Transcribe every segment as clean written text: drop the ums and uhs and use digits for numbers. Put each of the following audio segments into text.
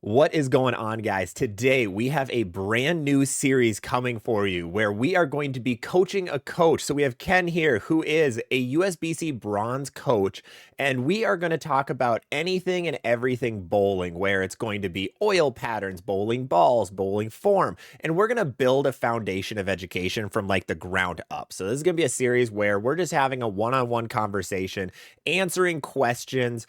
What is going on, guys? Today we have a brand new series coming for you where we are going to be coaching a coach. So we have Ken here, who is a USBC bronze coach, and we are going to talk about anything and everything bowling, where it's going to be oil patterns, bowling balls, bowling form, and we're going to build a foundation of education from like the ground up. So this is going to be a series where we're just having a one-on-one conversation, answering questions,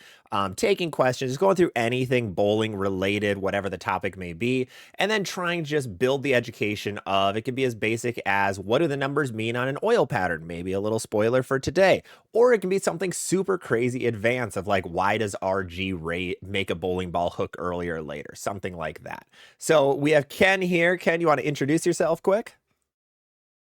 taking questions, going through anything bowling related, whatever the topic may be, and then trying to just build the education of it. Can be as basic as what do the numbers mean on an oil pattern? Maybe a little spoiler for today. Or it can be something super crazy advanced of like, why does RG rate make a bowling ball hook earlier or later? Something like that. So we have Ken here. Ken, you want to introduce yourself quick?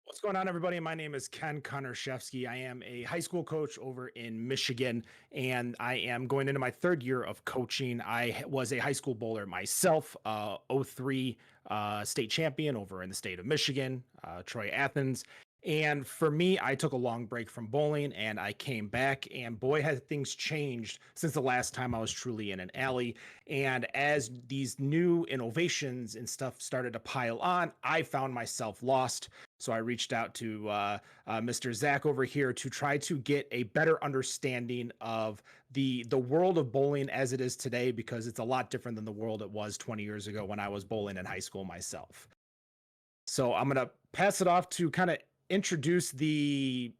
What's going on, everybody? My name is Ken Konarshevsky. I am a high school coach over in Michigan, and I am going into my third year of coaching. I was a high school bowler myself, '03 state champion over in the state of Michigan, Troy Athens. And for me, I took a long break from bowling and I came back, and boy, had things changed since the last time I was truly in an alley. And as these new innovations and stuff started to pile on, I found myself lost. So I reached out to Mr. Zach over here to try to get a better understanding of the world of bowling as it is today, because it's a lot different than the world it was 20 years ago when I was bowling in high school myself. So I'm gonna pass it off to kind of introduce the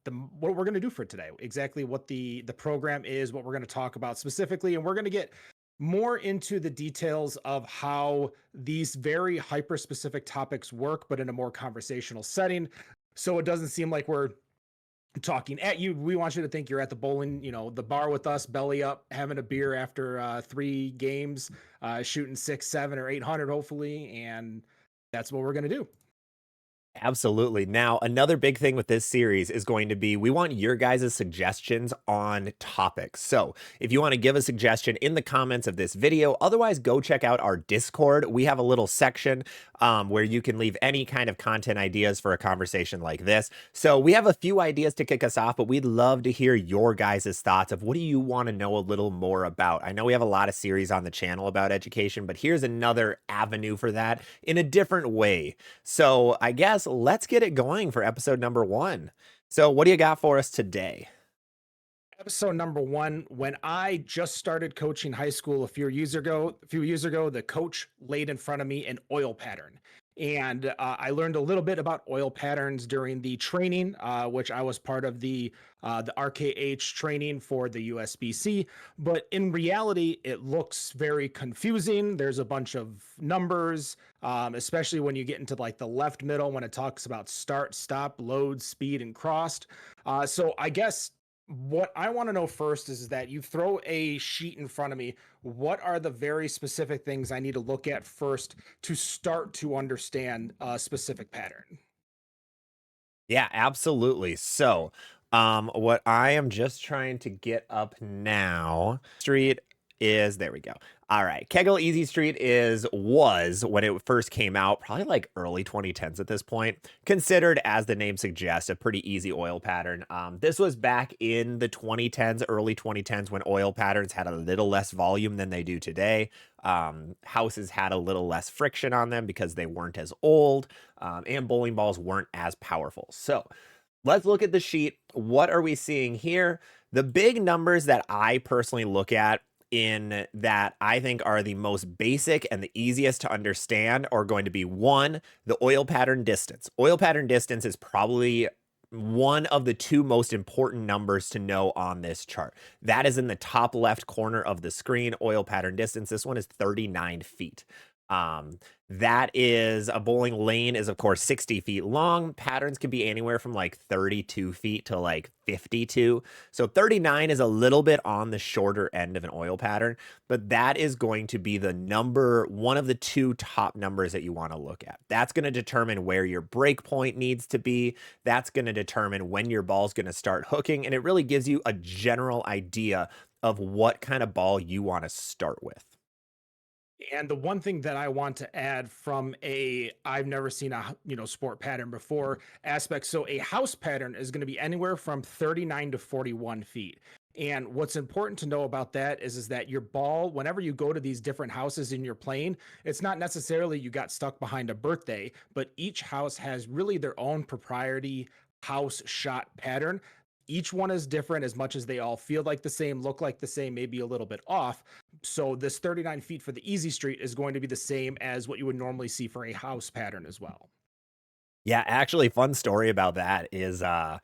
what we're going to do for today, exactly what the program is, what we're going to talk about specifically, and we're going to get more into the details of how these very hyper specific topics work, but in a more conversational setting. So it doesn't seem like we're talking at you. We want you to think you're at the bowling, the bar with us, belly up, having a beer after 3 games, shooting 6, 7, or 800, hopefully. And that's what we're going to do. Absolutely. Now, another big thing with this series is going to be we want your guys' suggestions on topics. So, if you want to give a suggestion in the comments of this video, otherwise, go check out our Discord. We have a little section where you can leave any kind of content ideas for a conversation like this. So, we have a few ideas to kick us off, but we'd love to hear your guys' thoughts of what do you want to know a little more about. I know we have a lot of series on the channel about education, but here's another avenue for that in a different way. So, I guess let's get it going for episode number 1. So what do you got for us today? Episode number 1, when I just started coaching high school a few years ago, the coach laid in front of me an oil pattern. And I learned a little bit about oil patterns during the training, which I was part of the RKH training for the USBC. But in reality, it looks very confusing. There's a bunch of numbers, especially when you get into like the left middle when it talks about start, stop, load, speed, and crossed. So I guess what I want to know first is that you throw a sheet in front of me. What are the very specific things I need to look at first to start to understand a specific pattern? Yeah, absolutely. So, what I am just trying to get up now, street is there we go. All right. Kegel Easy Street was when it first came out, probably like early 2010s at this point, considered as the name suggests, a pretty easy oil pattern. This was back in the 2010s, early 2010s, when oil patterns had a little less volume than they do today. Houses had a little less friction on them because they weren't as old, and bowling balls weren't as powerful. So let's look at the sheet. What are we seeing here? The big numbers that I personally look at in that I think are the most basic and the easiest to understand are going to be one, the oil pattern distance. Oil pattern distance is probably one of the two most important numbers to know on this chart. That is in the top left corner of the screen, oil pattern distance. This one is 39 feet. That is a bowling lane is of course 60 feet long. Patterns can be anywhere from like 32 feet to like 52. So 39 is a little bit on the shorter end of an oil pattern, but that is going to be the number, one of the two top numbers that you want to look at. That's going to determine where your break point needs to be. That's going to determine when your ball's going to start hooking. And it really gives you a general idea of what kind of ball you want to start with. And the one thing that I want to add from a I've never seen a sport pattern before aspect. So a house pattern is going to be anywhere from 39 to 41 feet. And what's important to know about that is that your ball, whenever you go to these different houses in your plane, it's not necessarily you got stuck behind a birthday, but each house has really their own propriety house shot pattern. Each one is different as much as they all feel like the same, look like the same, maybe a little bit off. So this 39 feet for the easy street is going to be the same as what you would normally see for a house pattern as well. Yeah, actually, fun story about that is the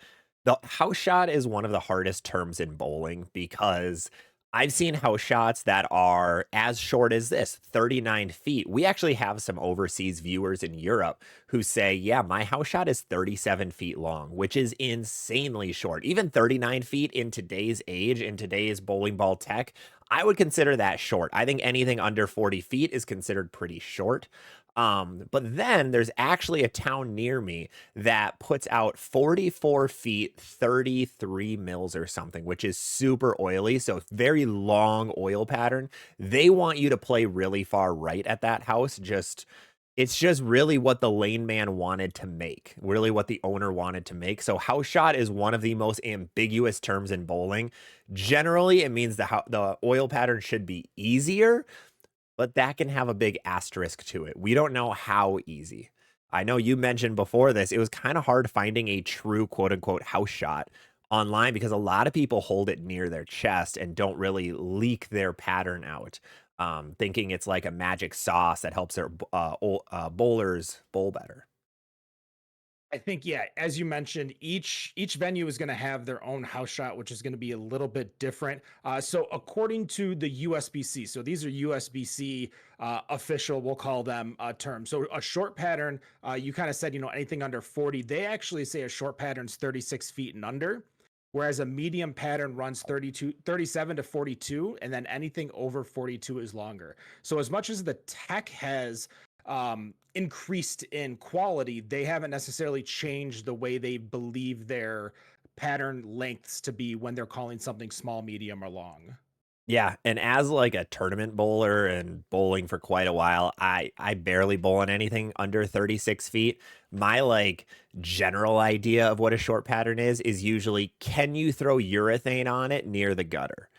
house shot is one of the hardest terms in bowling because I've seen house shots that are as short as this 39 feet. We actually have some overseas viewers in Europe who say, yeah, my house shot is 37 feet long, which is insanely short. Even 39 feet in today's age, in today's bowling ball tech, I would consider that short. I think anything under 40 feet is considered pretty short. But then there's actually a town near me that puts out 44 feet, 33 mils or something, which is super oily. So very long oil pattern. They want you to play really far right at that house. It's just really what the lane man wanted to make, really what the owner wanted to make. So house shot is one of the most ambiguous terms in bowling. Generally, it means the oil pattern should be easier, but that can have a big asterisk to it. We don't know how easy. I know you mentioned before this, it was kind of hard finding a true quote unquote house shot online because a lot of people hold it near their chest and don't really leak their pattern out, thinking it's like a magic sauce that helps their bowlers bowl better. I think, yeah, as you mentioned, each venue is going to have their own house shot, which is going to be a little bit different. So according to the USBC, so these are USBC official, we'll call them terms. So a short pattern, you kind of said, anything under 40. They actually say a short pattern's 36 feet and under, whereas a medium pattern runs 37 to 42, and then anything over 42 is longer. So as much as the tech has increased in quality, they haven't necessarily changed the way they believe their pattern lengths to be when they're calling something small, medium, or long. Yeah, and as like a tournament bowler and bowling for quite a while, I barely bowl on anything under 36 feet. My like general idea of what a short pattern is usually can you throw urethane on it near the gutter?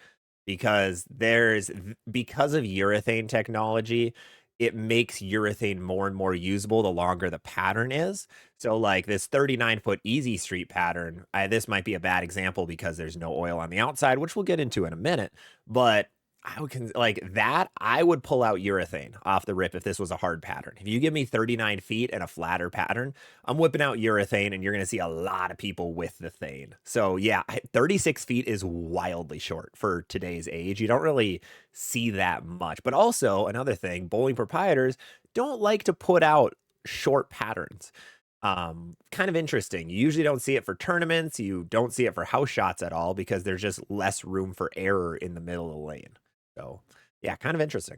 Because of urethane technology, it makes urethane more and more usable the longer the pattern is. So like this 39-foot easy street pattern, this might be a bad example because there's no oil on the outside, which we'll get into in a minute, but like that, I would pull out urethane off the rip if this was a hard pattern. If you give me 39 feet and a flatter pattern, I'm whipping out urethane and you're going to see a lot of people with the thane. So yeah, 36 feet is wildly short for today's age. You don't really see that much. But also another thing, bowling proprietors don't like to put out short patterns. Kind of interesting. You usually don't see it for tournaments. You don't see it for house shots at all because there's just less room for error in the middle of the lane. So yeah, kind of interesting.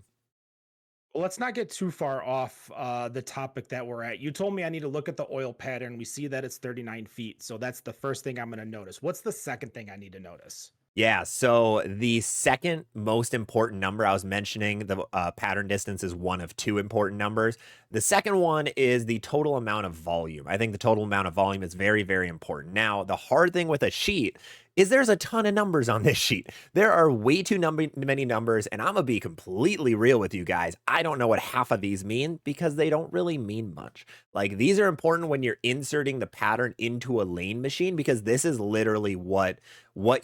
Well, let's not get too far off the topic that we're at. You told me I need to look at the oil pattern. We see that it's 39 feet. So that's the first thing I'm going to notice. What's the second thing I need to notice? Yeah, so the second most important number I was mentioning, the pattern distance is one of two important numbers. The second one is the total amount of volume. I think the total amount of volume is very, very important. Now, the hard thing with a sheet is there's a ton of numbers on this sheet. There are way too many numbers, and I'm gonna be completely real with you guys. I don't know what half of these mean because they don't really mean much. Like these are important when you're inserting the pattern into a lane machine because this is literally what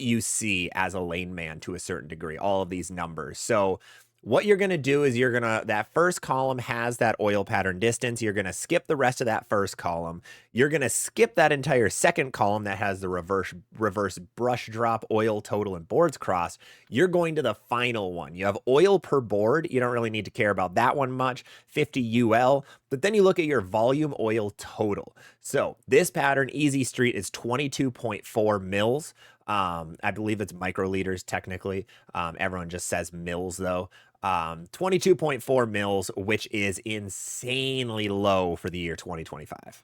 you see as a lane man to a certain degree, all of these numbers. So what you're going to do is that first column has that oil pattern distance. You're going to skip the rest of that first column. You're going to skip that entire second column that has the reverse brush drop, oil total, and boards cross. You're going to the final one. You have oil per board. You don't really need to care about that one much, 50 UL. But then you look at your volume oil total. So this pattern, Easy Street, is 22.4 mils. I believe it's microliters technically. Everyone just says mils though. 22.4 mils, which is insanely low for the year 2025.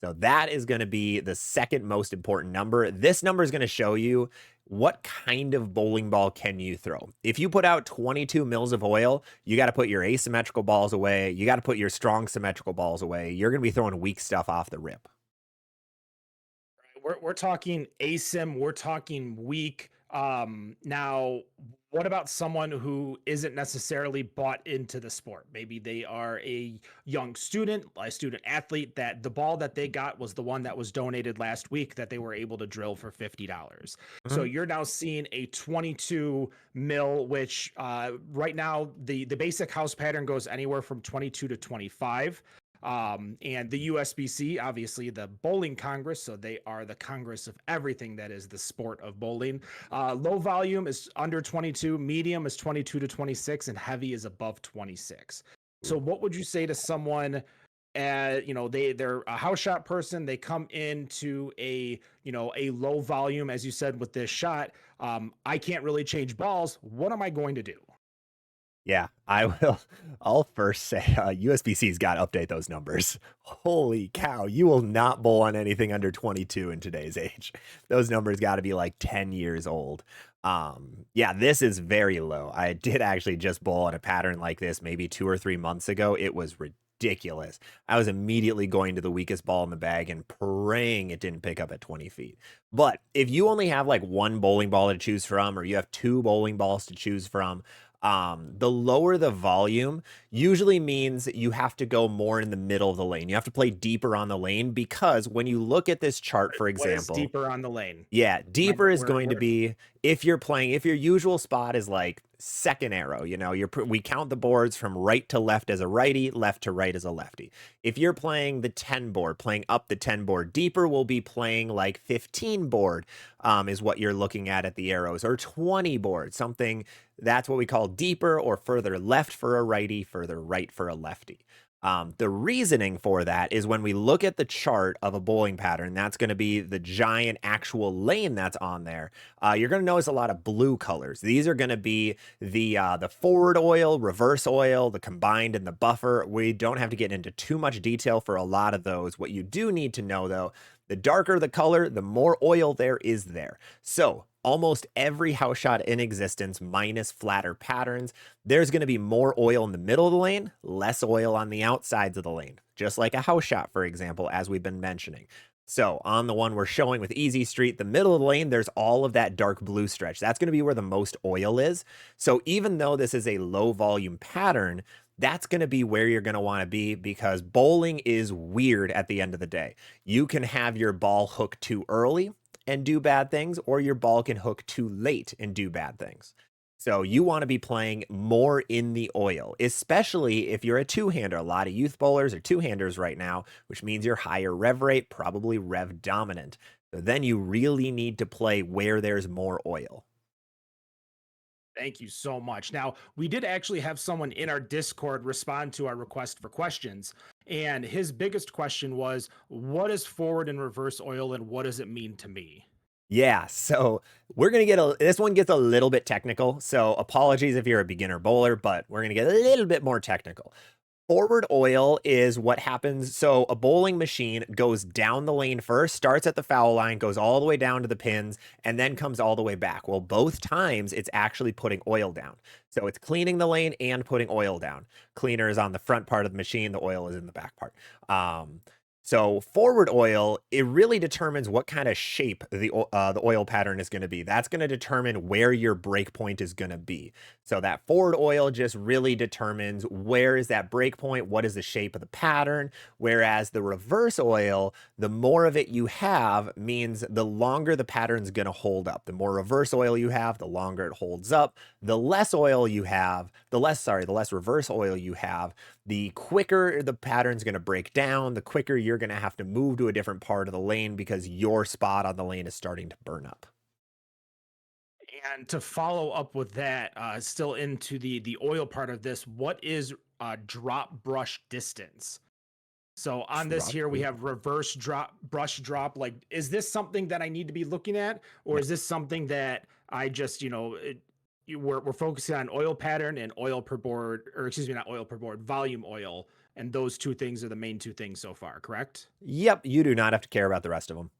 So that is going to be the second most important number. This number is going to show you what kind of bowling ball can you throw. If you put out 22 mils of oil, you got to put your asymmetrical balls away. You got to put your strong symmetrical balls away. You're going to be throwing weak stuff off the rip. We're talking asim, we're talking weak. Now, what about someone who isn't necessarily bought into the sport? Maybe they are a young student, a student athlete that the ball that they got was the one that was donated last week that they were able to drill for $50. So Mhm. you're now seeing a 22 mil, which right now the basic house pattern goes anywhere from 22 to 25. And the USBC, obviously the bowling congress, so they are the congress of everything that is the sport of bowling. Low volume is under 22, medium is 22 to 26, and heavy is above 26. So Ooh. what would you say to someone, they're a house shot person, they come into a low volume, as you said with this shot. I can't really change balls, what am I going to do? Yeah, I will. I'll first say USBC's got to update those numbers. Holy cow, you will not bowl on anything under 22 in today's age. Those numbers got to be like 10 years old. Yeah, this is very low. I did actually just bowl on a pattern like this maybe 2 or 3 months ago. It was ridiculous. I was immediately going to the weakest ball in the bag and praying it didn't pick up at 20 feet. But if you only have like one bowling ball to choose from, or you have two bowling balls to choose from, the lower the volume usually means that you have to go more in the middle of the lane. You have to play deeper on the lane because when you look at this chart, for What is example, deeper on the lane? yeah, Remember deeper is where going to where be if you're playing, if your usual spot is like second arrow, we count the boards from right to left as a righty, left to right as a lefty. If you're playing the 10 board, playing up the 10 board, deeper will be playing like 15 board, is what you're looking at the arrows, or 20 board, something that's what we call deeper, or further left for a righty, further right for a lefty. The reasoning for that is when we look at the chart of a bowling pattern, that's going to be the giant actual lane that's on there. You're going to notice a lot of blue colors. These are going to be the forward oil, reverse oil, the combined, and the buffer. We don't have to get into too much detail for a lot of those. What you do need to know, though, the darker the color, the more oil there is there. So almost every house shot in existence, minus flatter patterns, there's going to be more oil in the middle of the lane, less oil on the outsides of the lane, just like a house shot, for example, as we've been mentioning. So on the one we're showing with Easy Street, the middle of the lane, there's all of that dark blue stretch. That's going to be where the most oil is. So even though this is a low volume pattern, that's going to be where you're going to want to be, because bowling is weird at the end of the day. You can have your ball hook too early and do bad things, or your ball can hook too late and do bad things. So you want to be playing more in the oil, especially if you're a two-hander. A lot of youth bowlers are two-handers right now, which means you're higher rev rate, probably rev dominant. So then you really need to play where there's more oil. Thank you so much. Now, we did actually have someone in our Discord respond to our request for questions. And his biggest question was, what is forward and reverse oil and what does it mean to me? Yeah, so we're gonna this one gets a little bit technical. So apologies if you're a beginner bowler, but we're gonna get a little bit more technical. Forward oil is what happens. So a bowling machine goes down the lane first, starts at the foul line, goes all the way down to the pins, and then comes all the way back. Well, both times it's actually putting oil down. So it's cleaning the lane and putting oil down. Cleaner is on the front part of the machine, the oil is in the back part. So forward oil, it really determines what kind of shape the oil pattern is going to be. That's going to determine where your break point is going to be. So that forward oil just really determines where is that break point, what is the shape of the pattern. Whereas the reverse oil, the more of it you have means the longer the pattern's going to hold up. The more reverse oil you have, the longer it holds up. The less oil you have, the less reverse oil you have, the quicker the pattern's going to break down, the quicker you're going to have to move to a different part of the lane because your spot on the lane is starting to burn up. And to follow up with that, still into the oil part of this, what is drop brush distance? So on this Drop. here, we Ooh. have reverse drop, brush drop. Like, is this something that I need to be looking at, or No. is this something that I just, we're focusing on oil pattern and oil per board, or excuse me, not oil per board, volume oil, and those two things are the main two things so far, correct? Yep, you do not have to care about the rest of them.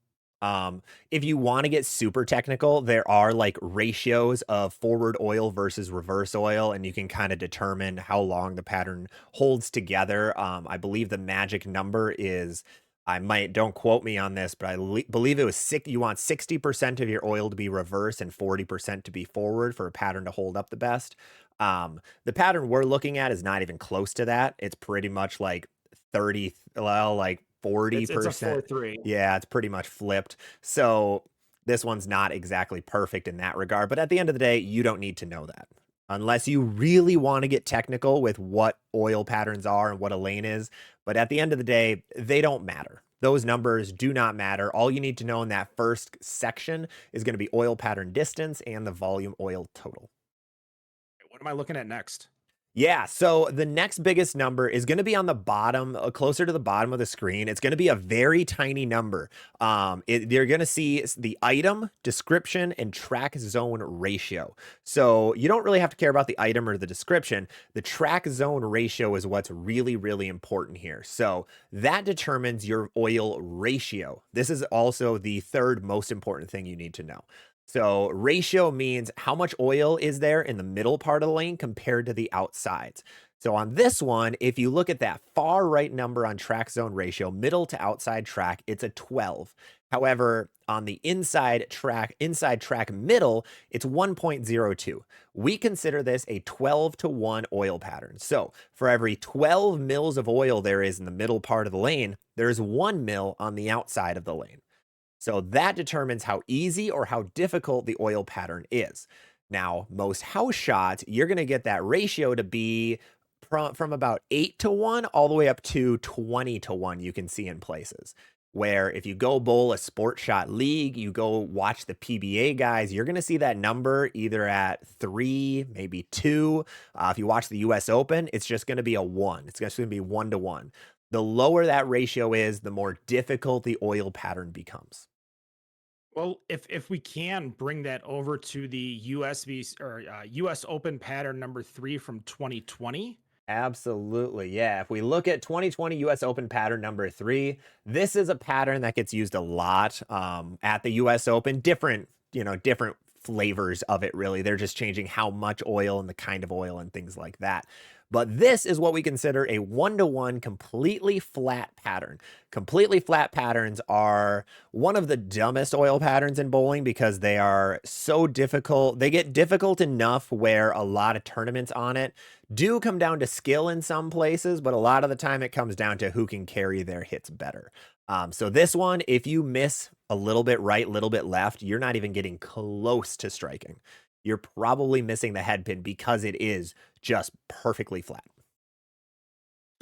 If you want to get super technical, there are like ratios of forward oil versus reverse oil, and you can kind of determine how long the pattern holds together. I believe the magic number is I might, don't quote me on this, but believe it was you want 60% of your oil to be reverse and 40% to be forward for a pattern to hold up the best. The pattern we're looking at is not even close to that. It's pretty much like 30, well, like It's a 40%. 4-3. Yeah, it's pretty much flipped. So this one's not exactly perfect in that regard, but at the end of the day, you don't need to know that. Unless you really want to get technical with what oil patterns are and what a lane is. But at the end of the day, they don't matter. Those numbers do not matter. All you need to know in that first section is going to be oil pattern distance and the volume oil total. What am I looking at next? Yeah, so the next biggest number is going to be on the bottom, closer to the bottom of the screen. It's going to be a very tiny number. You're going to see the item, description, and track zone ratio. So you don't really have to care about the item or the description. The track zone ratio is what's really, really important here. So that determines your oil ratio. This is also the third most important thing you need to know. So ratio means how much oil is there in the middle part of the lane compared to the outsides. So on this one, if you look at that far right number on track zone ratio, middle to outside track, it's a 12. However, on the inside track middle, it's 1.02. We consider this a 12-to-1 oil pattern. So for every 12 mils of oil there is in the middle part of the lane, there's 1 mil on the outside of the lane. So that determines how easy or how difficult the oil pattern is. Now, most house shots, you're going to get that ratio to be from about 8-to-1 all the way up to 20-to-1, you can see in places. Where if you go bowl a sport shot league, you go watch the PBA guys, you're going to see that number either at 3, maybe 2. If you watch the US Open, it's just going to be a 1. It's just going to be 1-to-1. The lower that ratio is, the more difficult the oil pattern becomes. Well, if we can bring that over to the USB or US Open pattern number 3 from 2020. Absolutely. Yeah. If we look at 2020 US Open pattern number 3, this is a pattern that gets used a lot at the US Open. Different flavors of it, really. They're just changing how much oil and the kind of oil and things like that. But this is what we consider a 1-to-1 completely flat pattern. Completely flat patterns are one of the dumbest oil patterns in bowling because they are so difficult. They get difficult enough where a lot of tournaments on it do come down to skill in some places, but a lot of the time it comes down to who can carry their hits better. So this one, if you miss a little bit right, little bit left, you're not even getting close to striking. You're probably missing the head pin because it is just perfectly flat.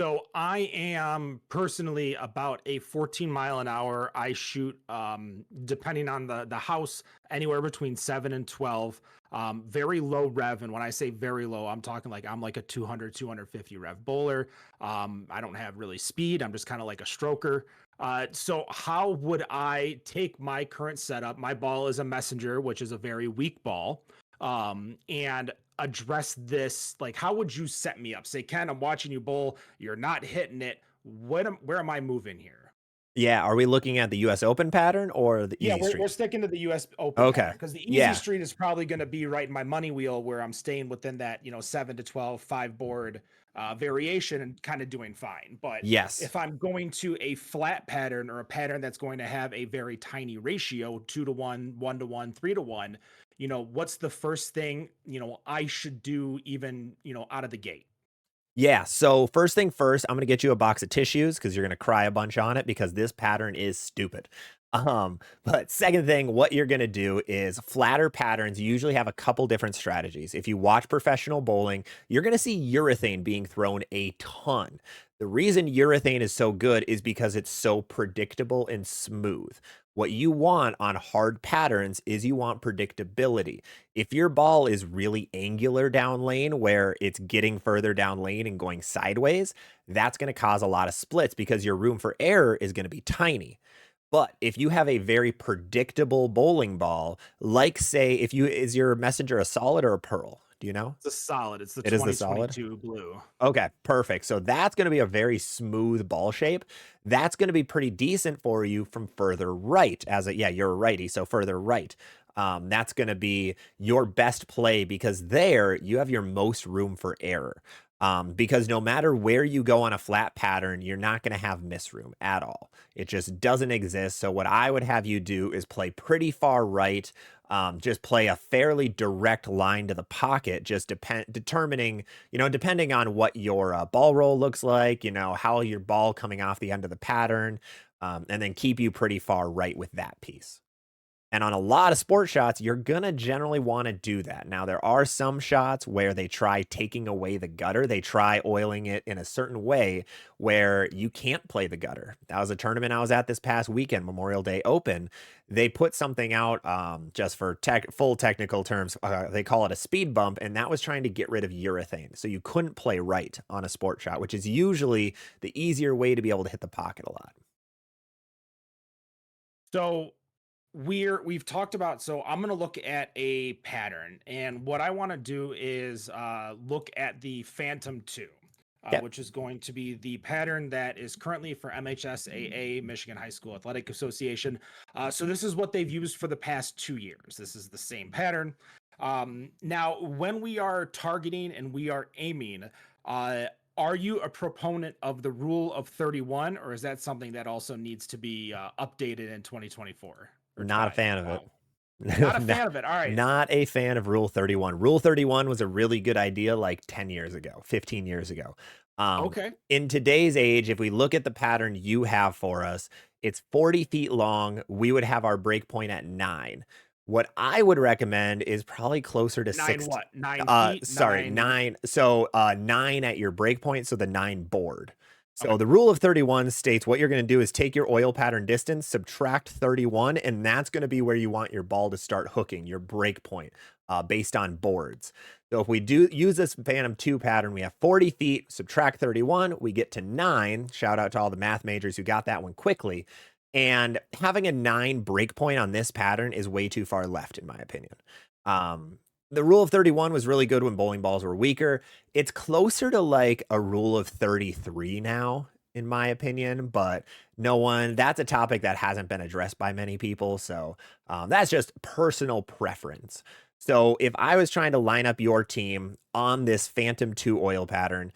So I am personally about a 14 mile an hour. I shoot, depending on the house, anywhere between 7 and 12. Very low rev, and when I say very low, I'm talking like I'm like a 200, 250 rev bowler. I don't have really speed. I'm just kind of like a stroker. So how would I take my current setup? My ball is a messenger, which is a very weak ball, and address this. Like, how would you set me up? Say, Ken, I'm watching you bowl, you're not hitting it. Where am I moving here? Yeah, are we looking at the US Open pattern or the Yeah, Easy we're Street? sticking to the US Open Okay. pattern because the easy Yeah. street is probably going to be right in my money wheel where I'm staying within that, 7 to 12, 5 board variation and kind of doing fine. But Yes. if I'm going to a flat pattern or a pattern that's going to have a very tiny ratio, 2-to-1, 1-to-1, 3-to-1, what's the first thing, I should do even, out of the gate? Yeah, so first thing first, I'm gonna get you a box of tissues because you're gonna cry a bunch on it because this pattern is stupid. But second thing, what you're gonna do is flatter patterns usually have a couple different strategies. If you watch professional bowling, you're gonna see urethane being thrown a ton. The reason urethane is so good is because it's so predictable and smooth. What you want on hard patterns is you want predictability. If your ball is really angular down lane where it's getting further down lane and going sideways, that's going to cause a lot of splits because your room for error is going to be tiny. But if you have a very predictable bowling ball, like say if you is your messenger a solid or a pearl? Do you know? It's a solid. It's the It is the solid. 2022 blue. Okay, perfect. So that's going to be a very smooth ball shape. That's going to be pretty decent for you from further right. Yeah, you're a righty, so further right. That's going to be your best play because there you have your most room for error. Because no matter where you go on a flat pattern, you're not going to have miss room at all. It just doesn't exist. So what I would have you do is play pretty far right. Just play a fairly direct line to the pocket, just determining, depending on what your ball roll looks like, how your ball coming off the end of the pattern, and then keep you pretty far right with that piece. And on a lot of sport shots, you're going to generally want to do that. Now, there are some shots where they try taking away the gutter. They try oiling it in a certain way where you can't play the gutter. That was a tournament I was at this past weekend, Memorial Day Open. They put something out just for full technical terms. They call it a speed bump, and that was trying to get rid of urethane. So you couldn't play right on a sport shot, which is usually the easier way to be able to hit the pocket a lot. So we've talked about, so I'm going to look at a pattern, and what I want to do is look at the Phantom 2, Yeah. which is going to be the pattern that is currently for MHSAA, Michigan High School Athletic Association. So this is what they've used for the past 2 years. This is the same pattern. Now when we are targeting and we are aiming, uh, are you a proponent of the rule of 31, or is that something that also needs to be updated in 2024 or Not a 5? fan of it. Wow. Not a not, fan of it. All right. not a fan of Rule 31. Rule 31 was a really good idea like 10 years ago, 15 years ago. Okay. In today's age, if we look at the pattern you have for us, it's 40 feet long. We would have our break point at 9. What I would recommend is probably closer to Nine 6. what? 9 feet? Sorry, Nine. 9. So 9 at your break point, so the 9 board. Okay. So the rule of 31 states what you're going to do is take your oil pattern distance, subtract 31, and that's going to be where you want your ball to start hooking, your break point, based on boards. So if we do use this Phantom 2 pattern, we have 40 feet, subtract 31, we get to 9. Shout out to all the math majors who got that one quickly. And having a 9 break point on this pattern is way too far left, in my opinion. Um, the rule of 31 was really good when bowling balls were weaker. It's closer to like a rule of 33 now, in my opinion, but that's a topic that hasn't been addressed by many people. So that's just personal preference. So if I was trying to line up your team on this Phantom 2 oil pattern,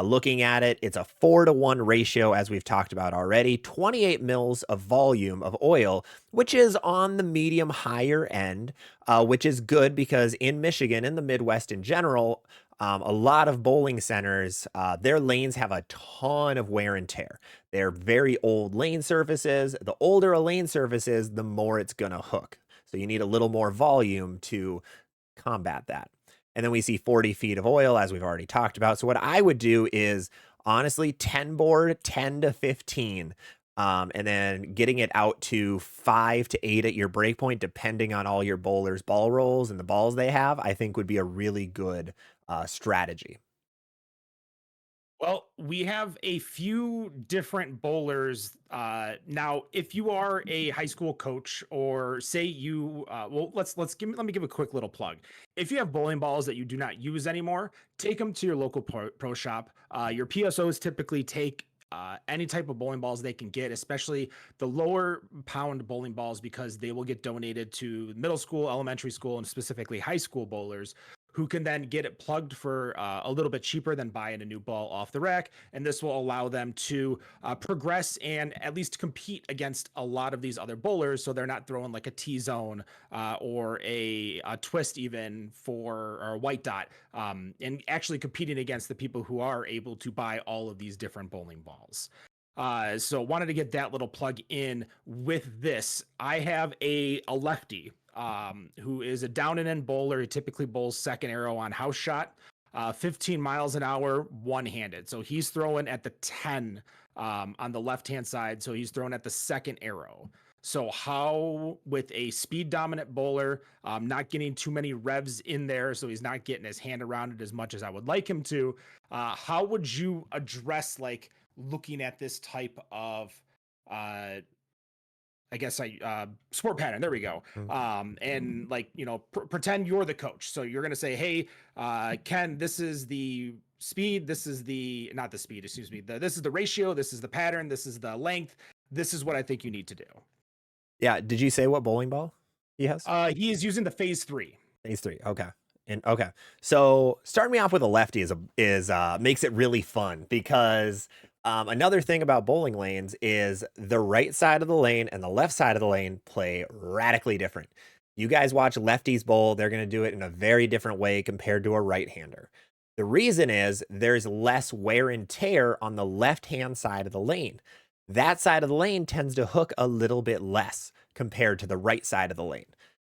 looking at it, it's a 4-to-1 ratio, as we've talked about already, 28 mils of volume of oil, which is on the medium higher end, which is good because in Michigan, in the Midwest in general, a lot of bowling centers, their lanes have a ton of wear and tear. They're very old lane surfaces. The older a lane surface is, the more it's going to hook. So you need a little more volume to combat that. And then we see 40 feet of oil, as we've already talked about. So what I would do is honestly 10 board, 10 to 15. And then getting it out to 5 to 8 at your break point, depending on all your bowlers' ball rolls and the balls they have, I think would be a really good strategy. Well, we have a few different bowlers. Now, if you are a high school coach, or say you, well, let me give a quick little plug. If you have bowling balls that you do not use anymore, take them to your local pro shop. Your PSOs typically take any type of bowling balls they can get, especially the lower pound bowling balls, because they will get donated to middle school, elementary school, and specifically high school bowlers, who can then get it plugged for a little bit cheaper than buying a new ball off the rack. And this will allow them to progress and at least compete against a lot of these other bowlers. So they're not throwing like a T zone or a twist, even for or a white dot, and actually competing against the people who are able to buy all of these different bowling balls. So wanted to get that little plug in with this. I have a lefty who is a down and in bowler. He typically bowls second arrow on house shot, 15 miles an hour, one handed. So he's throwing at the 10 on the left hand side. So he's throwing at the second arrow. So how, with a speed dominant bowler, not getting too many revs in there, so he's not getting his hand around it as much as I would like him to, how would you address like looking at this type of I guess sport pattern. There we go. And like, pretend you're the coach. So you're gonna say, hey, Ken, this is the speed. This is the not the speed. Excuse me. This is the ratio. This is the pattern. This is the length. This is what I think you need to do. Yeah. Did you say what bowling ball he has? He is using the phase 3. Phase 3. Okay. And okay. So starting me off with a lefty is makes it really fun because another thing about bowling lanes is the right side of the lane and the left side of the lane play radically different. You guys watch lefties bowl, they're going to do it in a very different way compared to a right-hander. The reason is there's less wear and tear on the left-hand side of the lane. That side of the lane tends to hook a little bit less compared to the right side of the lane.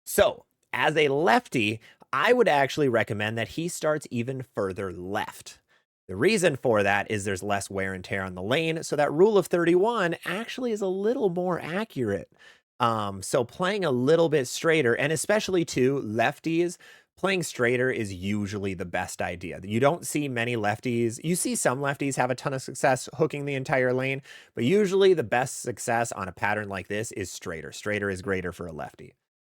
So, as a lefty, I would actually recommend that he starts even further left. The reason for that is there's less wear and tear on the lane, so that rule of 31 actually is a little more accurate. So playing a little bit straighter, and especially to lefties, playing straighter is usually the best idea. You don't see many lefties. You see some lefties have a ton of success hooking the entire lane, but usually the best success on a pattern like this is straighter. Straighter is greater for a lefty.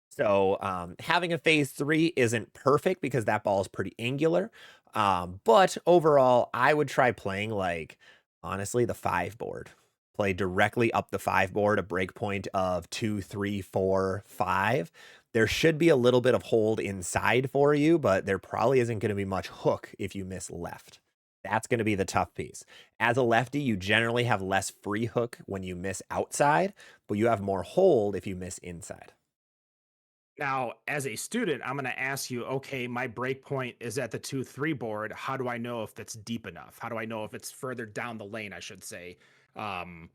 So having a phase three isn't perfect because that ball is pretty angular. But overall, I would try playing like honestly the five board. Play directly up the five board, a break point of 2, 3, 4, 5. There should be a little bit of hold inside for you, but there probably isn't going to be much hook if you miss left. That's going to be the tough piece. As a lefty, you generally have less free hook when you miss outside, but you have more hold if you miss inside. Now, as a student, I'm going to ask you, okay, my break point is at the 2-3 board. How do I know if it's deep enough? How do I know if it's further down the lane, I should say? Um,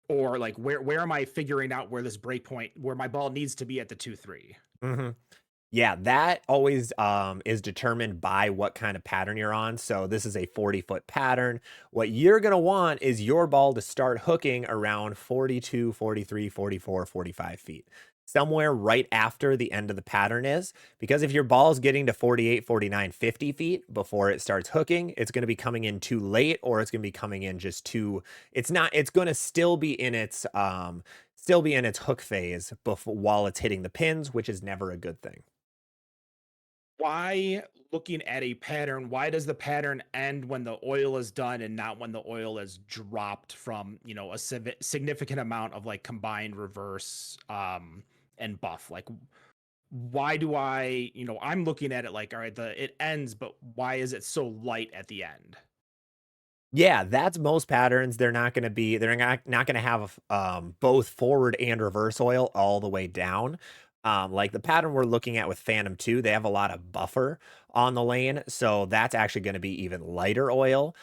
or like where am I figuring out where this break point where my ball needs to be at the 2-3? Mhm. Yeah, that always is determined by what kind of pattern you're on. So this is a 40-foot pattern. What you're going to want is your ball to start hooking around 42, 43, 44, 45 feet. Somewhere right after the end of the pattern is, because if your ball is getting to 48, 49, 50 feet before it starts hooking, it's going to be coming in too late or it's going to be coming in just too, it's not, it's going to still be in its hook phase before while it's hitting the pins, which is never a good thing. Why, looking at a pattern, why does the pattern end when the oil is done and not when the oil is dropped from, a significant amount of like combined reverse and buff? Like why do I'm looking at it like, all right, it ends, but why is it so light at the end? Yeah, that's most patterns. They're not gonna have both forward and reverse oil all the way down. Like the pattern we're looking at with Phantom 2, they have a lot of buffer on the lane, so that's actually gonna be even lighter oil.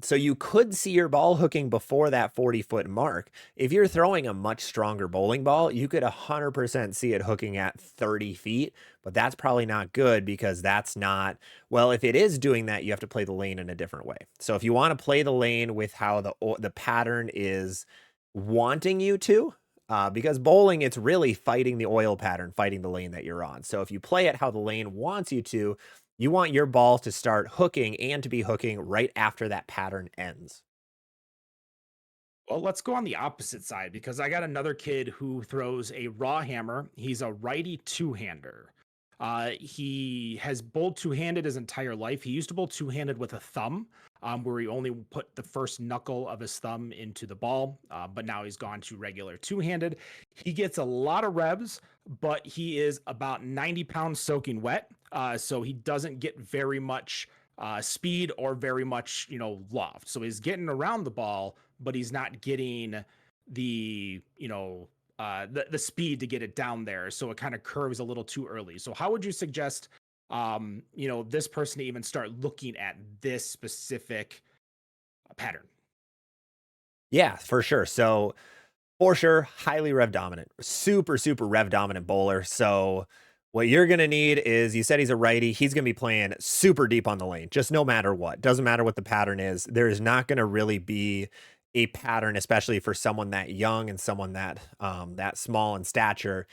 So you could see your ball hooking before that 40-foot mark. If you're throwing a much stronger bowling ball, you could 100% see it hooking at 30 feet, but that's probably not good because that's not well, if it is doing that, you have to play the lane in a different way. So if you want to play the lane with how the pattern is wanting you to, because bowling, it's really fighting the oil pattern, fighting the lane that you're on. So if you play it how the lane wants you want your ball to start hooking and to be hooking right after that pattern ends. Well, let's go on the opposite side because I got another kid who throws a raw hammer. He's a righty two-hander. He has bowled two-handed his entire life. He used to bowl two-handed with a thumb, where he only put the first knuckle of his thumb into the ball. But now he's gone to regular two-handed. He gets a lot of revs, but he is about 90 pounds soaking wet. So he doesn't get very much speed or very much, loft. So he's getting around the ball, but he's not getting the the speed to get it down there. So it kind of curves a little too early. So how would you suggest this person to even start looking at this specific pattern? Yeah, for sure. So for sure, highly rev dominant, super, super rev dominant bowler. So what you're going to need is you said he's a righty. He's going to be playing super deep on the lane, just no matter what. Doesn't matter what the pattern is. There is not going to really be a pattern, especially for someone that young and someone that small in stature,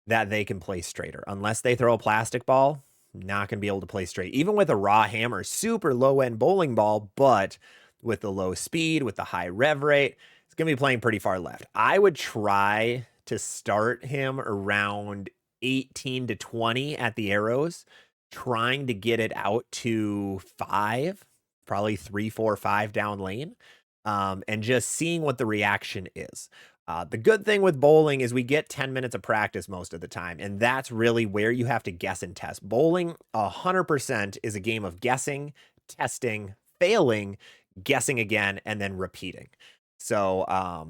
that they can play straighter. Unless they throw a plastic ball, not going to be able to play straight. Even with a raw hammer, super low end bowling ball, but with the low speed, with the high rev rate, it's going to be playing pretty far left. I would try to start him around 18 to 20 at the arrows, trying to get it out to 5, probably 3, 4, 5 down lane, and just seeing what the reaction is. The good thing with bowling is we get 10 minutes of practice most of the time, and that's really where you have to guess and test. Bowling 100% is a game of guessing, testing, failing, guessing again, and then repeating. So,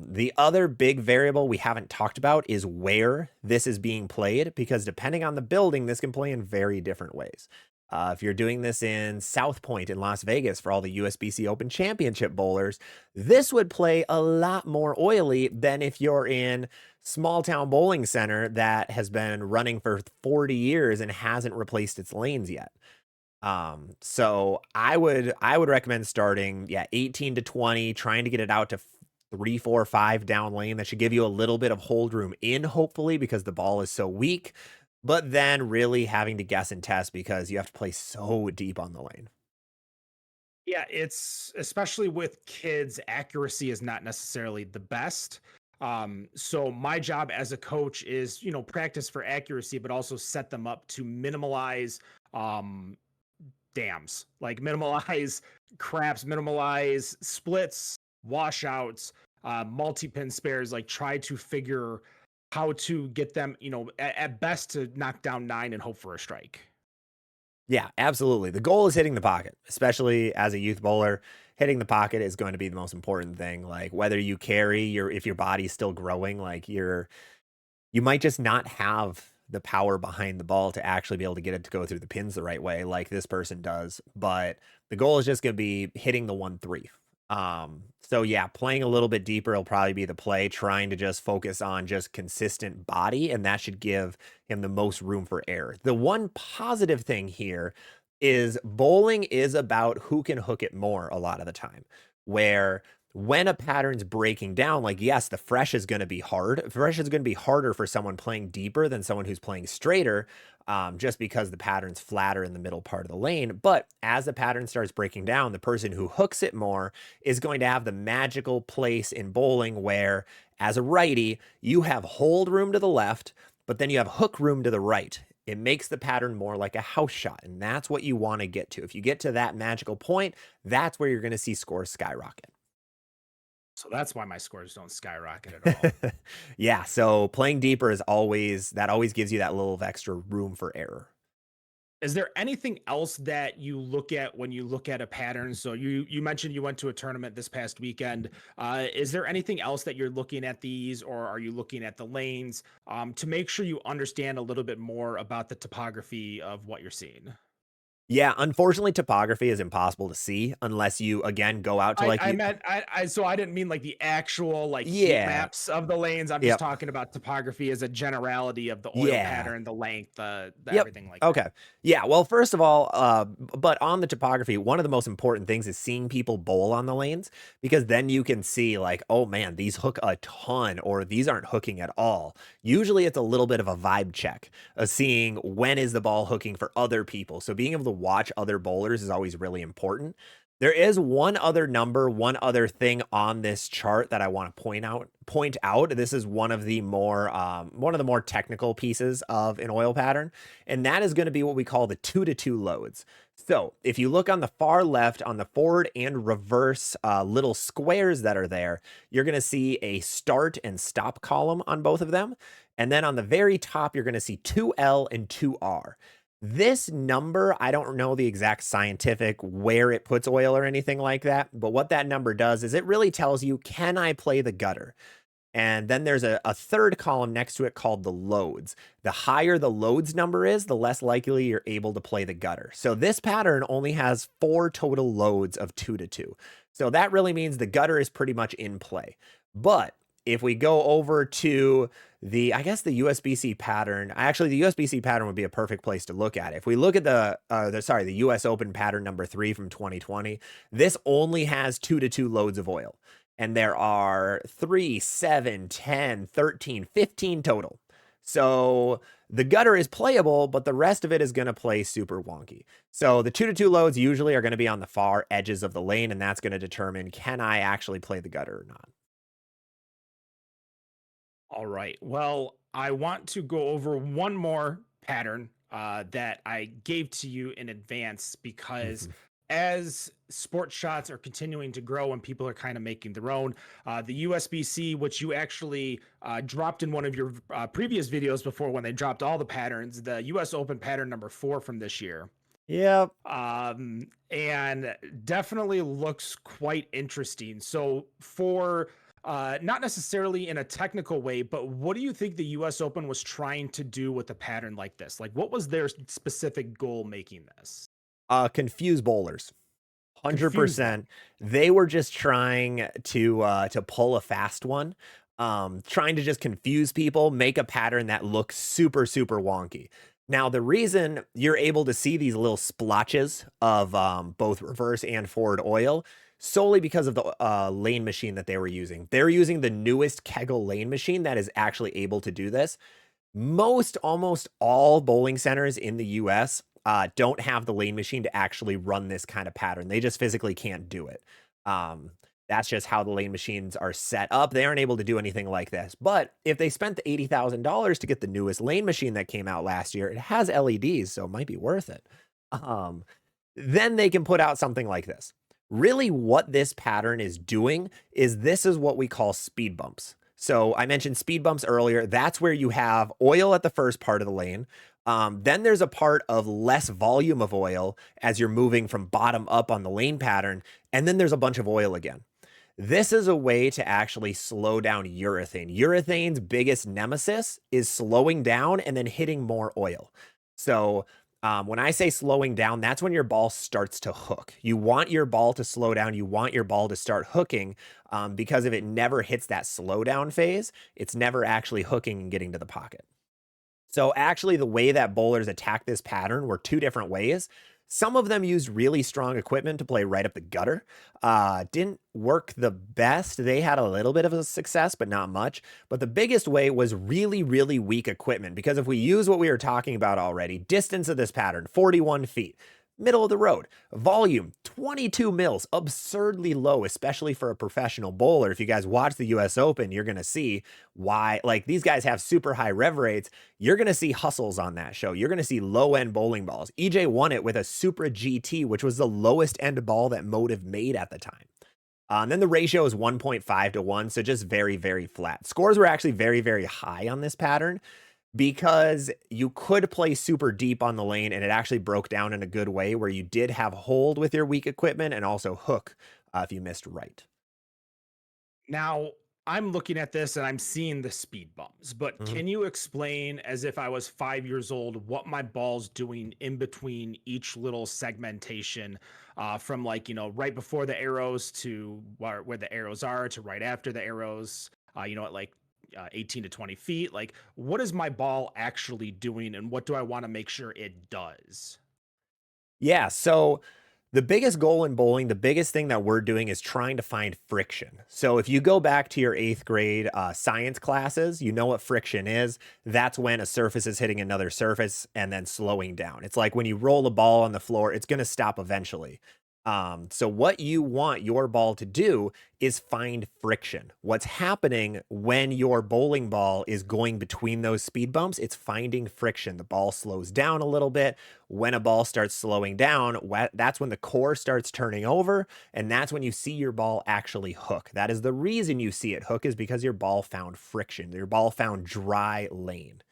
the other big variable we haven't talked about is where this is being played, because depending on the building, this can play in very different ways. If you're doing this in South Point in Las Vegas for all the USBC Open Championship bowlers, this would play a lot more oily than if you're in small town bowling center that has been running for 40 years and hasn't replaced its lanes yet. So I would recommend starting, yeah, 18 to 20, trying to get it out to 3, 4, 5 down lane. That should give you a little bit of hold room in, hopefully, because the ball is so weak. But then really having to guess and test because you have to play so deep on the lane. Yeah, it's especially with kids, accuracy is not necessarily the best. So my job as a coach is, practice for accuracy, but also set them up to minimalize um dams, like minimalize craps, minimalize splits, washouts, multi-pin spares, like try to figure how to get them, at best to knock down 9 and hope for a strike. Yeah, absolutely. The goal is hitting the pocket, especially as a youth bowler. Hitting the pocket is going to be the most important thing. Like whether you carry your if your body's still growing, like you might just not have the power behind the ball to actually be able to get it to go through the pins the right way, like this person does. But the goal is just going to be hitting the 1-3. So yeah, playing a little bit deeper will probably be the play, trying to just focus on just consistent body, and that should give him the most room for error. The one positive thing here is bowling is about who can hook it more a lot of the time, where when a pattern's breaking down, like, yes, the fresh is going to be hard. Fresh is going to be harder for someone playing deeper than someone who's playing straighter, just because the pattern's flatter in the middle part of the lane. But as the pattern starts breaking down, the person who hooks it more is going to have the magical place in bowling where, as a righty, you have hold room to the left, but then you have hook room to the right. It makes the pattern more like a house shot, and that's what you want to get to. If you get to that magical point, that's where you're going to see scores skyrocket. So that's why my scores don't skyrocket at all. Yeah, so playing deeper is always that always gives you that little of extra room for error. Is there anything else that you look at when you look at a pattern? So you mentioned you went to a tournament this past weekend. Is there anything else that you're looking at these, or are you looking at the lanes to make sure you understand a little bit more about the topography of what you're seeing? Yeah, unfortunately, topography is impossible to see unless you, again, go out to, like, I you. meant so I didn't mean like the actual like heat Yeah, maps of the lanes. I'm just yep, talking about topography as a generality of the oil yeah. pattern, the length, the Yep. everything like that. Okay. Yeah. Well, first of all, but on the topography, one of the most important things is seeing people bowl on the lanes, because then you can see, like, oh man, these hook a ton, or these aren't hooking at all. Usually it's a little bit of a vibe check of seeing when is the ball hooking for other people. So being able to watch other bowlers is always really important. There is one other number, one other thing on this chart that I want to point out. This is one of the more technical pieces of an oil pattern, and that is going to be what we call the 2-to-2 loads. So if you look on the far left on the forward and reverse little squares that are there, you're going to see a start and stop column on both of them. And then on the very top, you're going to see 2L and 2R. This number, I don't know the exact scientific where it puts oil or anything like that, but what that number does is it really tells you, can I play the gutter? And then there's a third column next to it called the loads. The higher the loads number is, the less likely you're able to play the gutter. So this pattern only has 4 total loads of 2-to-2. So that really means the gutter is pretty much in play. But if we go over to I guess the USBC pattern, actually the USBC pattern would be a perfect place to look at it. If we look at the US Open pattern number 3 from 2020, this only has 2-to-2 loads of oil. And there are 3, 7, 10, 13, 15 total. So the gutter is playable, but the rest of it is going to play super wonky. So the 2-to-2 loads usually are going to be on the far edges of the lane, and that's going to determine, can I actually play the gutter or not? All right. Well, I want to go over one more pattern that I gave to you in advance because Mhm. as sports shots are continuing to grow and people are kind of making their own, the USB-C, which you actually dropped in one of your previous videos before when they dropped all the patterns, the US Open pattern number 4 from this year. Yep. And definitely looks quite interesting. So for not necessarily in a technical way, but what do you think the US Open was trying to do with a pattern like this? Like, what was their specific goal making this? Confuse bowlers. Confuse them. 100%. They were just trying to pull a fast one, trying to just confuse people, make a pattern that looks super, super wonky. Now, the reason you're able to see these little splotches of both reverse and forward oil solely because of the lane machine that they were using. They're using the newest Kegel lane machine that is actually able to do this. Almost all bowling centers in the US don't have the lane machine to actually run this kind of pattern. They just physically can't do it. Um, that's just how the lane machines are set up. They aren't able to do anything like this. But if they spent the $80,000 to get the newest lane machine that came out last year, it has LEDs, so it might be worth it. Um, then they can put out something like this. Really, what this pattern is doing is this is what we call speed bumps. So I mentioned speed bumps earlier. That's where you have oil at the first part of the lane. Then there's a part of less volume of oil as you're moving from bottom up on the lane pattern. And then there's a bunch of oil again. This is a way to actually slow down urethane. Urethane's biggest nemesis is slowing down and then hitting more oil. So when I say slowing down, that's when your ball starts to hook. You want your ball to slow down. You want your ball to start hooking because if it never hits that slow down phase, it's never actually hooking and getting to the pocket. So actually, the way that bowlers attack this pattern were two different ways. Some of them used really strong equipment to play right up the gutter. Didn't work the best. They had a little bit of a success, but not much. But the biggest way was really, really weak equipment. Because if we use what we were talking about already, distance of this pattern, 41 feet. Middle of the road. Volume, 22 mils. Absurdly low, especially for a professional bowler. If you guys watch the US Open, you're going to see why, like, these guys have super high rev rates. You're going to see hustles on that show. You're going to see low end bowling balls. EJ won it with a Supra GT, which was the lowest end ball that Motive made at the time. And then the ratio is 1.5 to 1, so just very, very flat. Scores were actually very, very high on this pattern because you could play super deep on the lane and it actually broke down in a good way where you did have hold with your weak equipment and also hook if you missed right. Now, I'm looking at this and I'm seeing the speed bumps, but Mhm. can you explain, as if I was 5 years old, what my ball's doing in between each little segmentation, from, like, right before the arrows to where the arrows are to right after the arrows, at like 18 to 20 feet? Like, what is my ball actually doing and what do I want to make sure it does? Yeah, so the biggest goal in bowling, the biggest thing that we're doing is trying to find friction. So if you go back to your eighth grade science classes, you know what friction is. That's when a surface is hitting another surface and then slowing down. It's like when you roll a ball on the floor, it's going to stop eventually. So what you want your ball to do is find friction. What's happening when your bowling ball is going between those speed bumps? It's finding friction. The ball slows down a little bit. When a ball starts slowing down, that's when the core starts turning over, and that's when you see your ball actually hook. That is the reason you see it hook is because your ball found friction. Your ball found dry lane.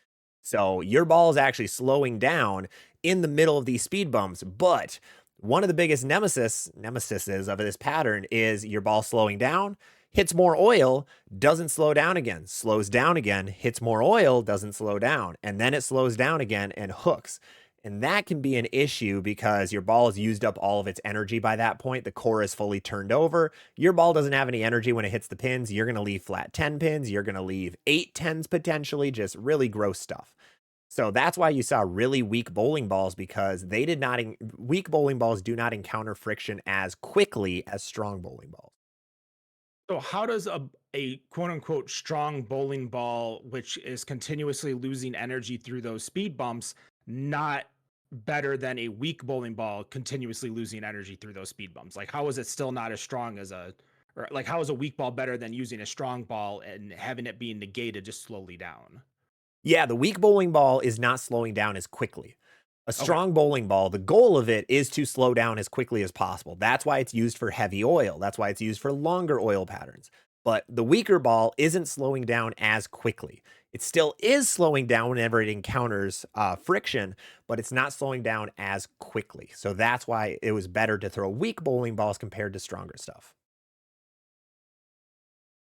So your ball is actually slowing down in the middle of these speed bumps, but one of the biggest nemesises of this pattern is your ball slowing down, hits more oil, doesn't slow down again, slows down again, hits more oil, doesn't slow down, and then it slows down again and hooks. And that can be an issue because your ball has used up all of its energy by that point. The core is fully turned over. Your ball doesn't have any energy when it hits the pins. You're going to leave flat 10 pins. You're going to leave 8 10s potentially, just really gross stuff. So that's why you saw really weak bowling balls because they did not, weak bowling balls do not encounter friction as quickly as strong bowling balls. So how does a quote unquote strong bowling ball, which is continuously losing energy through those speed bumps, not better than a weak bowling ball continuously losing energy through those speed bumps? Like, how is it still not as strong as or like, how is a weak ball better than using a strong ball and having it being negated just slowly down? Yeah, the weak bowling ball is not slowing down as quickly. A Okay. strong bowling ball, the goal of it is to slow down as quickly as possible. That's why it's used for heavy oil. That's why it's used for longer oil patterns. But the weaker ball isn't slowing down as quickly. It still is slowing down whenever it encounters friction, but it's not slowing down as quickly. So that's why it was better to throw weak bowling balls compared to stronger stuff.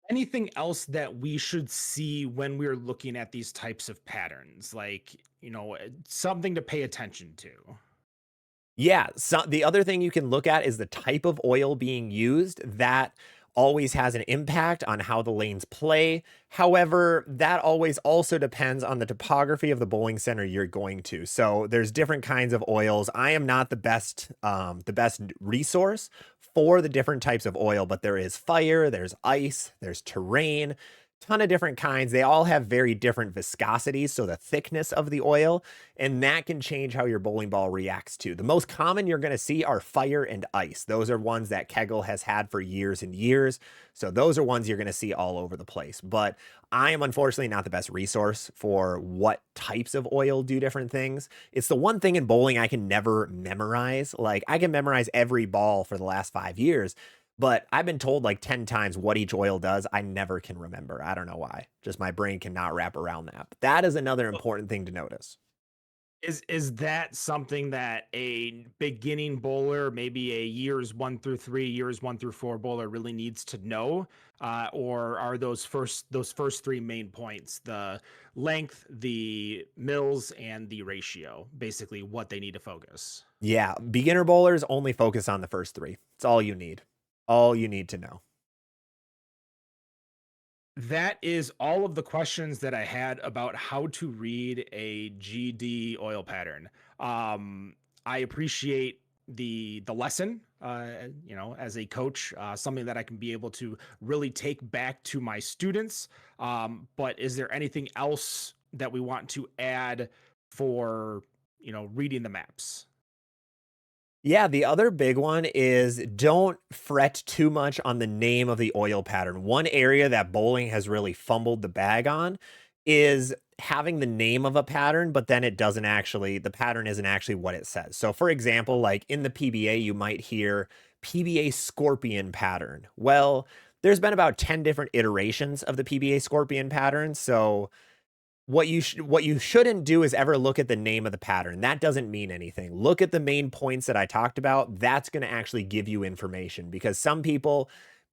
Anything else that we should see when we're looking at these types of patterns? Like, something to pay attention to. Yeah, so the other thing you can look at is the type of oil being used. That always has an impact on how the lanes play. However, that always also depends on the topography of the bowling center you're going to. So there's different kinds of oils. I am not the best resource for the different types of oil, but there is fire, there's ice, there's terrain, ton of different kinds. They all have very different viscosities, so the thickness of the oil, and that can change how your bowling ball reacts to. The most common you're going to see are fire and ice. Those are ones that Kegel has had for years and years. So those are ones you're going to see all over the place. But I am unfortunately not the best resource for what types of oil do different things. It's the one thing in bowling I can never memorize. Like I can memorize every ball for the last 5 years, but I've been told like 10 times what each oil does. I never can remember. I don't know why. Just my brain cannot wrap around that. But that is another important thing to notice. Is that something that a beginning bowler, maybe a years 1 through 3, years 1 through 4 bowler really needs to know? Or are those first three main points, the length, the mills, and the ratio, basically what they need to focus? Yeah, beginner bowlers only focus on the first three. It's all you need. All you need to know. That is all of the questions that I had about how to read a GD oil pattern. I appreciate the lesson, as a coach, something that I can be able to really take back to my students. But is there anything else that we want to add for reading the maps? Yeah, the other big one is don't fret too much on the name of the oil pattern. One area that bowling has really fumbled the bag on is having the name of a pattern, but then the pattern isn't actually what it says. So, for example, like in the PBA, you might hear PBA scorpion pattern. Well, there's been about 10 different iterations of the PBA scorpion pattern. So, what you shouldn't do is ever look at the name of the pattern. That doesn't mean anything. Look at the main points that I talked about. That's going to actually give you information because some people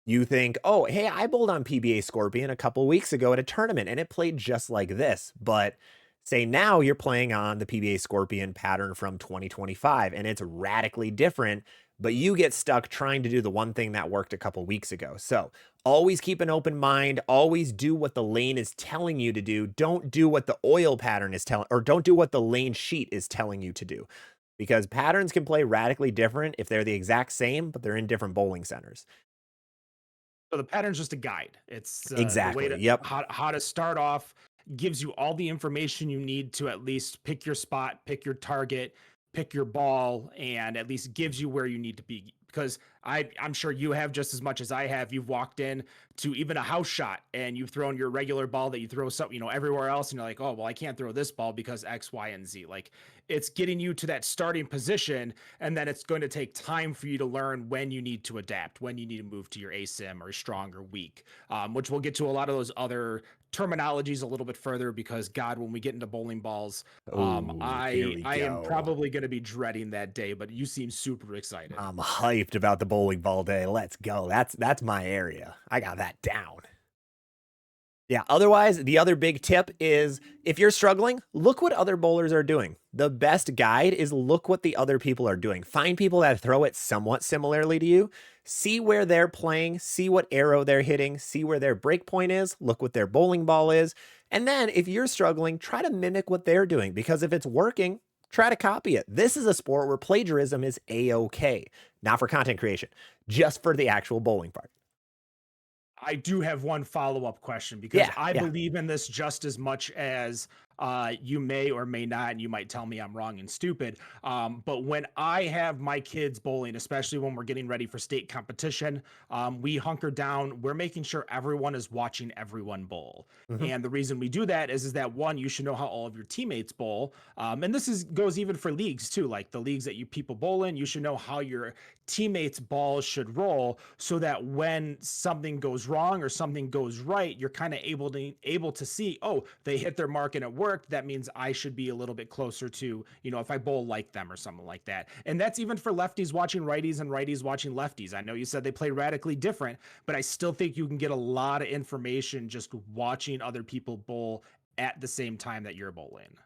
you think, "Oh, hey, I bowled on PBA Scorpion a couple weeks ago at a tournament and it played just like this." But say now you're playing on the PBA Scorpion pattern from 2025 and it's radically different, but you get stuck trying to do the one thing that worked a couple weeks ago. So, always keep an open mind. Always do what the lane is telling you to do. Don't do what the oil pattern is telling, or don't do what the lane sheet is telling you to do. Because patterns can play radically different if they're the exact same, but they're in different bowling centers. So the pattern's just a guide. It's the way Exactly. to Yep. how to start off, gives you all the information you need to at least pick your spot, pick your target, pick your ball, and at least gives you where you need to be. Because I'm sure you have just as much as I have. You've walked in to even a house shot and you've thrown your regular ball that you throw everywhere else, and you're like, oh well, I can't throw this ball because X, Y, and Z. Like it's getting you to that starting position, and then it's going to take time for you to learn when you need to adapt, when you need to move to your ASIM or strong or weak, which we'll get to a lot of those other terminologies a little bit further because God, when we get into bowling balls, Oh, here we I am go. probably going to be dreading that day, but you seem super excited. I'm hyped about the bowling ball day. Let's go. That's my area. I got that down. Yeah, otherwise, the other big tip is if you're struggling, look what other bowlers are doing. The best guide is look what the other people are doing. Find people that throw it somewhat similarly to you. See where they're playing, see what arrow they're hitting, see where their break point is, look what their bowling ball is. And then if you're struggling, try to mimic what they're doing because if it's working, try to copy it. This is a sport where plagiarism is a-okay, not for content creation, just for the actual bowling part. I do have one follow-up question because Yeah, I yeah. believe in this just as much as You may or may not, and you might tell me I'm wrong and stupid. But when I have my kids bowling, especially when we're getting ready for state competition, we hunker down. We're making sure everyone is watching everyone bowl. Mhm. And the reason we do that is that one, you should know how all of your teammates bowl. And this is goes even for leagues too, like the leagues that you people bowl in. You should know how your teammates' balls should roll, so that when something goes wrong or something goes right, you're kind of able to see, oh, they hit their mark and it worked. That means I should be a little bit closer to, if I bowl like them or something like that. And that's even for lefties watching righties and righties watching lefties. I know you said they play radically different, but I still think you can get a lot of information just watching other people bowl at the same time that you're bowling.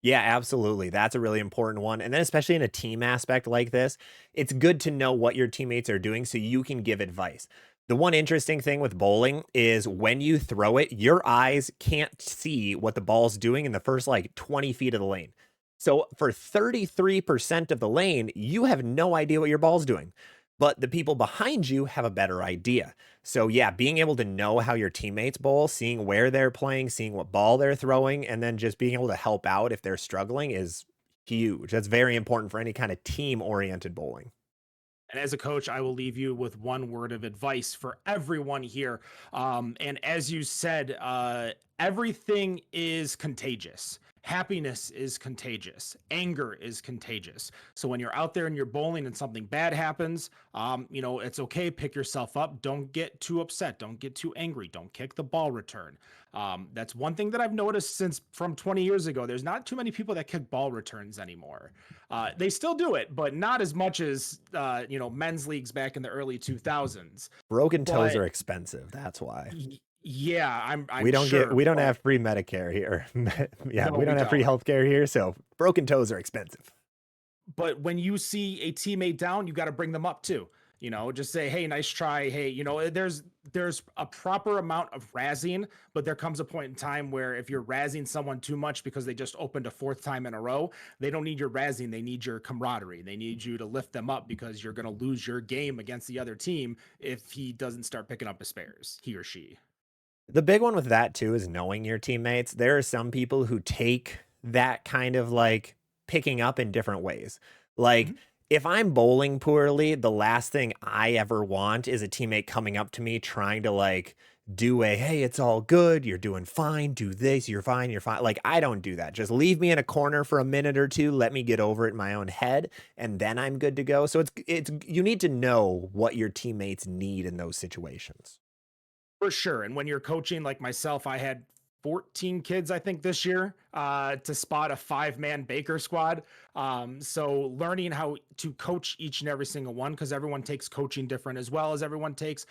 Yeah, absolutely. That's a really important one. And then especially in a team aspect like this, it's good to know what your teammates are doing so you can give advice. The one interesting thing with bowling is when you throw it, your eyes can't see what the ball's doing in the first like 20 feet of the lane. So for 33% of the lane, you have no idea what your ball's doing. But the people behind you have a better idea. So yeah, being able to know how your teammates bowl, seeing where they're playing, seeing what ball they're throwing, and then just being able to help out if they're struggling is huge. That's very important for any kind of team-oriented bowling. And as a coach, I will leave you with one word of advice for everyone here. And as you said, everything is contagious. Happiness is contagious. Anger is contagious. So when you're out there and you're bowling and something bad happens, it's okay. Pick yourself up. Don't get too upset. Don't get too angry. Don't kick the ball return. That's one thing that I've noticed since from 20 years ago. There's not too many people that kick ball returns anymore. They still do it, but not as much as men's leagues back in the early 2000s. Broken toes But are expensive. That's why. yeah, I'm We sure, don't but have free Medicare here. Yeah, no, we we don't have free don't. healthcare here, so broken toes are expensive. But when you see a teammate down, you got to bring them up too. Just say, "Hey, nice try." Hey, there's a proper amount of razzing, but there comes a point in time where if you're razzing someone too much because they just opened a fourth time in a row, they don't need your razzing. They need your camaraderie. They need you to lift them up because you're going to lose your game against the other team if he doesn't start picking up his spares, he or she. The big one with that too is knowing your teammates. There are some people who take that kind of like picking up in different ways. Like Mhm. if I'm bowling poorly, the last thing I ever want is a teammate coming up to me trying to like do a hey, it's all good, you're doing fine, do this, you're fine, you're fine. Like I don't do that. Just leave me in a corner for a minute or two, let me get over it in my own head, and then I'm good to go. So it's you need to know what your teammates need in those situations. For sure. And when you're coaching like myself, I had 14 kids, I think, this year to spot a 5-man Baker squad. So learning how to coach each and every single one, because everyone takes coaching different as well as everyone takes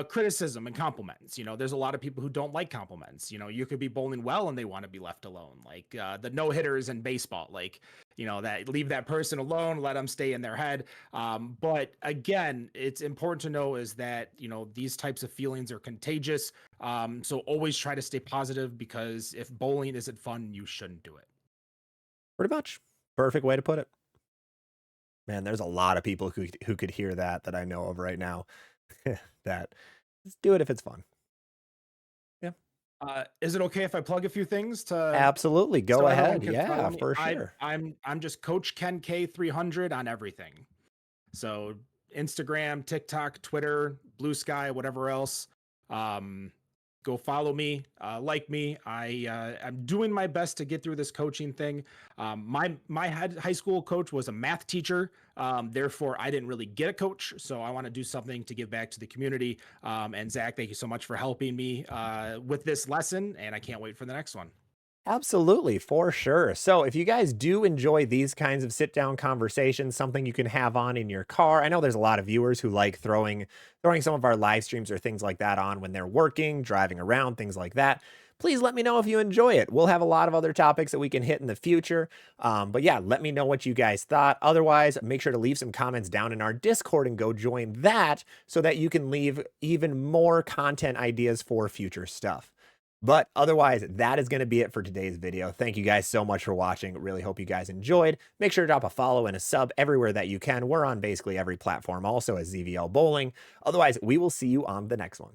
criticism and compliments. There's a lot of people who don't like compliments. You could be bowling well and they want to be left alone, like the no hitters in baseball. Like, that leave that person alone, let them stay in their head. But again, it's important to know is that, these types of feelings are contagious. So always try to stay positive because if bowling isn't fun, you shouldn't do it. Pretty much. Perfect way to put it. Man, there's a lot of people who could hear that I know of right now. That just do it if it's fun. Yeah. Is it okay if I plug a few things to Absolutely. Go so everyone ahead. can follow Yeah, me? for I sure. I'm just Coach Ken K300 on everything. So Instagram, TikTok, Twitter, Blue Sky, whatever else. Um, Go follow me, like me. I'm doing my best to get through this coaching thing. My high school coach was a math teacher, therefore I didn't really get a coach. So I want to do something to give back to the community. And Zach, thank you so much for helping me with this lesson, and I can't wait for the next one. Absolutely, for sure. So, if you guys do enjoy these kinds of sit down conversations, something you can have on in your car. I know there's a lot of viewers who like throwing some of our live streams or things like that on when they're working, driving around, things like that. Please let me know if you enjoy it. We'll have a lot of other topics that we can hit in the future. But yeah, let me know what you guys thought. Otherwise, make sure to leave some comments down in our Discord and go join that so that you can leave even more content ideas for future stuff. But otherwise, that is going to be it for today's video. Thank you guys so much for watching. Really hope you guys enjoyed. Make sure to drop a follow and a sub everywhere that you can. We're on basically every platform, also as ZVL Bowling. Otherwise, we will see you on the next one.